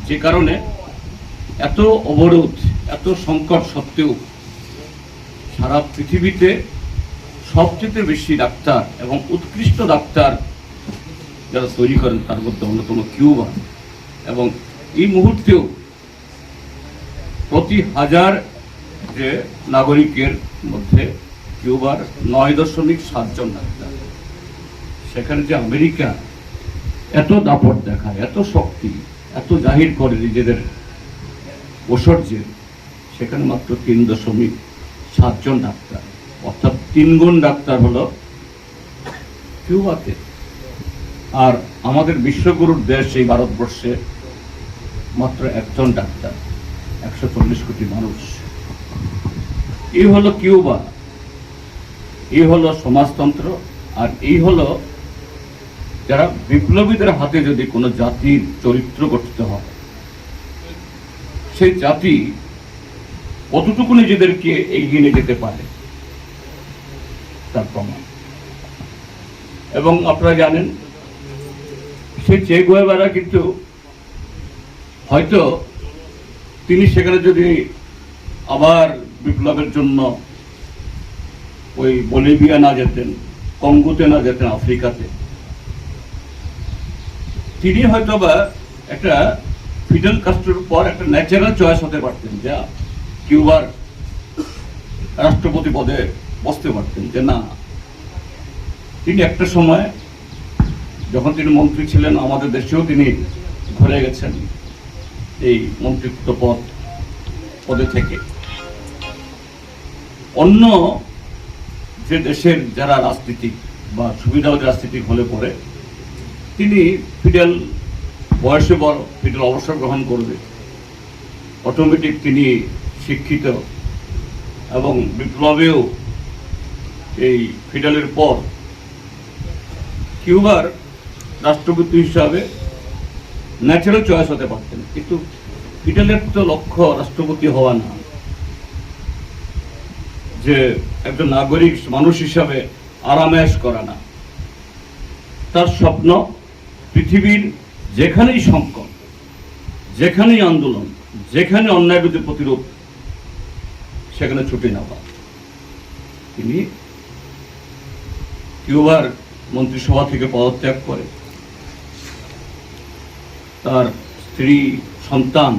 যে কারণে এত অবরোধ, এত সংকট সত্ত্বেও সারা পৃথিবীতে সবচেয়ে বেশি ডাক্তার এবং উৎকৃষ্ট ডাক্তার যারা তৈরি করেন তার মধ্যে অন্যতম কিউবা। এবং এই মুহূর্তেও প্রতি হাজার যে নাগরিকের মধ্যে কিউবার 9.7 জন ডাক্তার। সেখানে যে আমেরিকা এত দাপট দেখায়, এত শক্তি, এত জাহির করে নিজেদের ঐশ্বর্যের, সেখানে মাত্র 3.7 জন ডাক্তার, অর্থাৎ 3 গুণ ডাক্তার হলো কিউবাতে। আর আমাদের বিশ্বগুরুর দেশ এই ভারতবর্ষে মাত্র 1 জন ডাক্তার, 140 কোটি মানুষ। এই হলো কিউবা, এই হলো সমাজতন্ত্র। আর এই হলো যারা বিপ্লবীদের হাতে যদি কোনো জাতির চরিত্র গঠিত হয়, সেই জাতি কতটুকু নিজেদেরকে এগিয়ে নিয়ে যেতে পারে তার প্রমাণ। এবং আপনারা জানেন সেই চে গুয়েভারা কিন্তু হয়তো তিনি সেখানে যদি আবার বিপ্লবের জন্য ওই বলিভিয়া না যেতেন, কঙ্গোতে না যেতেন, আফ্রিকাতে, তিনি হয়তো বা একটা ফিডেল কাস্ট্রোর পর একটা ন্যাচারাল চয়েস হতে পারতেন, যা কিউবার রাষ্ট্রপতি পদে বসতে পারতেন। যে না, তিনি একটা সময় যখন তিনি মন্ত্রী ছিলেন, আমাদের দেশেও তিনি ঘুরে গেছেন এই মন্ত্রিত্ব পদে থেকে। অন্য যে দেশের যারা রাজনীতিক বা সুবিধাবাদী রাজনীতিক হলে পরে তিনি ফিডেল বয়সে বড়, ফিডেল অবসর গ্রহণ করবে, অটোমেটিক তিনি শিক্ষিত এবং বিপ্লবেও এই ফিডেলের পর কিউবার রাষ্ট্রপতি হিসাবে ন্যাচারাল চয়েস হতে পারতেন। কিন্তু ফিডেলের তো লক্ষ্য রাষ্ট্রপতি হওয়া না, যে একজন নাগরিক মানুষ হিসাবে আরামেশ করা না। তার স্বপ্ন পৃথিবীর যেখানেই সংকট, যেখানেই আন্দোলন, যেখানে অন্যায় বিরুদ্ধে প্রতিরোধ, সেখানে ছুটে নেওয়া। তিনি কিউবার মন্ত্রিসভা থেকে পদত্যাগ করে তার স্ত্রী, সন্তান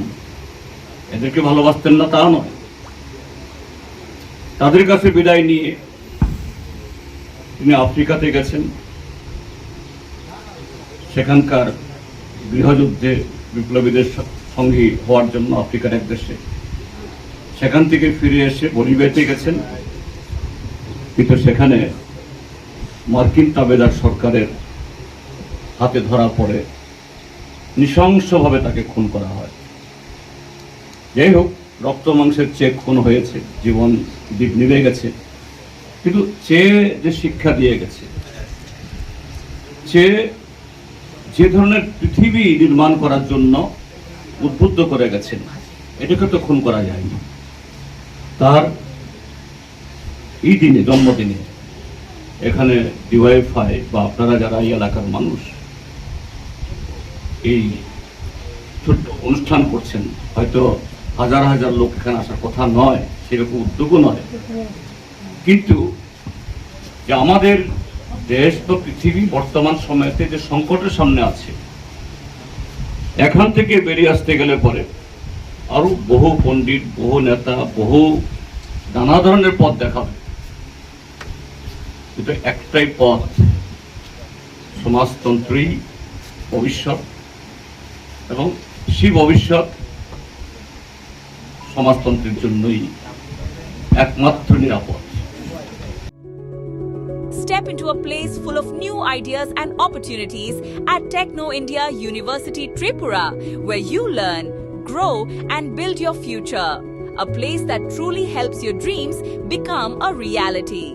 এদেরকে ভালোবাসতেন না তা নয়, তাদের কাছে বিদায় নিয়ে তিনি আফ্রিকাতে গেছেন। সেখানকার গৃহযুদ্ধে বিপ্লবীদের সঙ্গী হওয়ার জন্য আফ্রিকার এক দেশে, সেখান থেকে ফিরে এসে বলিভিয়াতে গেছেন। কিন্তু সেখানে মার্কিন তাবেদার সরকারের হাতে ধরা পড়ে নৃশংসভাবে তাকে খুন করা হয়। যাই হোক, রক্ত মাংসের চেয়ে খুন হয়েছে, জীবন দ্বীপ নিভে গেছে, কিন্তু যে শিক্ষা দিয়ে গেছে, যে ধরনের পৃথিবী নির্মাণ করার জন্য উদ্বুদ্ধ করে গেছেন, এটাকে তো খুন করা যায়নি। তার এই দিনে, জন্মদিনে, এখানে ডিওয়াইফাই বা আপনারা যারা এই এলাকার মানুষ এই ছোট্ট অনুষ্ঠান করছেন, হয়তো হাজার হাজার লোক এখানে আসার কথা নয়, সেরকম উদ্যোগও নয়, কিন্তু যে আমাদের দেশ বা পৃথিবী বর্তমান সময়তে যে সংকটের সামনে আছে, এখান থেকে বেরিয়ে আসতে গেলে পরে আরো বহু পণ্ডিত, বহু নেতা, বহু নানা ধরনের পথ দেখাবে, কিন্তু একটাই পথ, সমাজতন্ত্রই ভবিষ্যৎ, এবং সেই ভবিষ্যৎ সমাজতন্ত্রের জন্যই একমাত্র নিরাপদ। Step into a place full of new ideas and opportunities at Techno India University Tripura, where you learn, grow and build your future. A place that truly helps your dreams become a reality.